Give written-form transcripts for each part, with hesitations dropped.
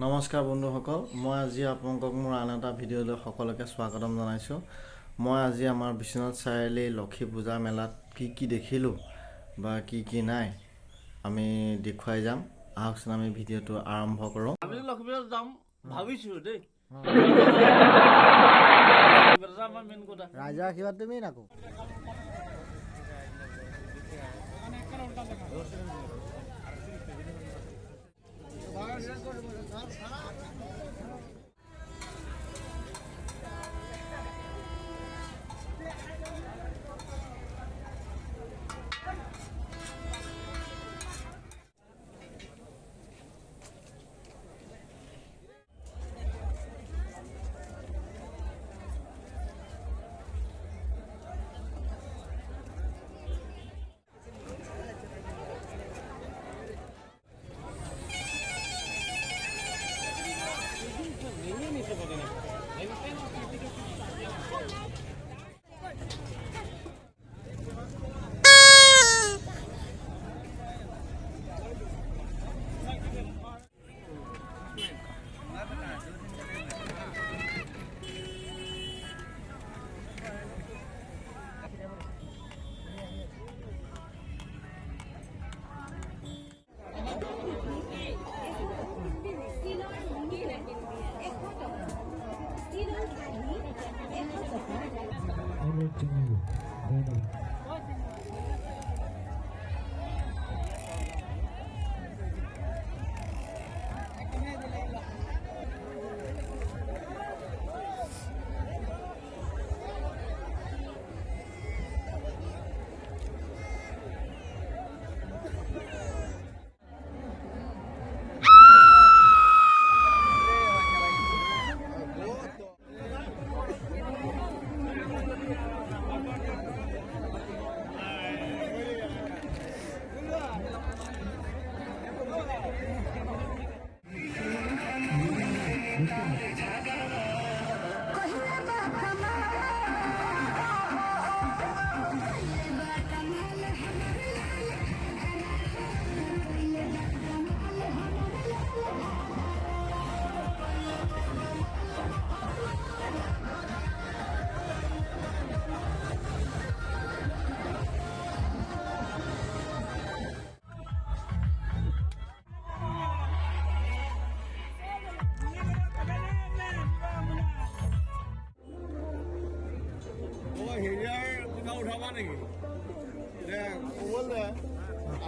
নমস্কাৰ বন্ধুসকল, মই আজি আপোনালোকক মোৰ আন এটা ভিডিঅ'লৈ সকলোকে স্বাগতম জনাইছোঁ। মই আজি আমাৰ বিশ্বনাথ চাৰিআলি লক্ষী পূজা মেলাত কি দেখিলোঁ বা কি নাই আমি দেখুৱাই যাম। আহকচোন আমি ভিডিঅ'টো আৰম্ভ কৰোঁ। আমি লক্ষী পূজাত যাম ভাবিছোঁ দেই। ৰাইজৰ আশীৰ্বাদ তুমি নাকো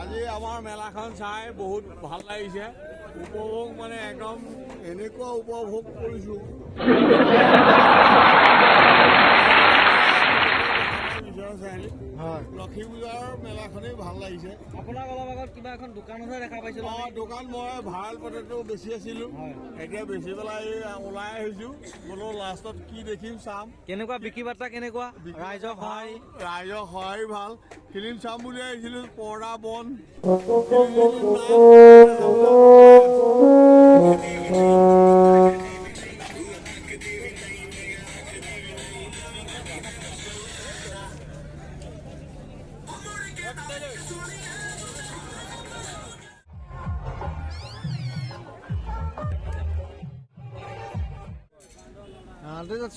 আজি আমাৰ মেলাখন চাই বহুত ভাল লাগিছে। উপভোগ মানে একদম এনেকুৱা উপভোগ কৰিছোঁ। লক্ষী পূজাৰ মেলাখনেই ভাল লাগিছে। আপোনাক অলপ আগত কিবা এখন দোকানতহে দেখা পাইছিলোঁ। দোকান মই ভাড়াল পটেটো বেচি আছিলোঁ, এতিয়া বেচি পেলাই ওলাই আহিছোঁ। বোলো লাষ্টত কি দেখিম চাম। কেনেকুৱা বিক্ৰী বাৰ্তা কেনেকুৱা? ৰাইজৰ সহায় ভাল। ফিল্ম চাম বুলি আহিছিলোঁ, পৰ্দা বন।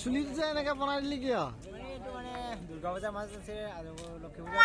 চুলিটো যে এনেকে বনাই দিলি কিয়? এইটো মানে দুৰ্গা পূজাৰ মাছ আছে আৰু লক্ষী পূজা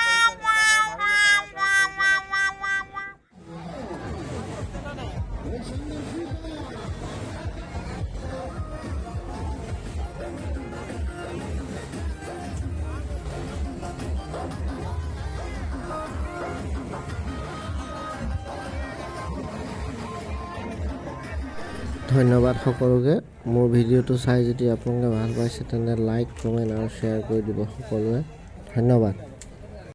ধন্যবাদ সকলোকে। মোৰ ভিডিঅ'টো চাই যদি আপোনালোকে ভাল পাইছে তেন্তে লাইক, কমেণ্ট আৰু শ্বেয়াৰ কৰি দিব সকলোৱে। ধন্যবাদ।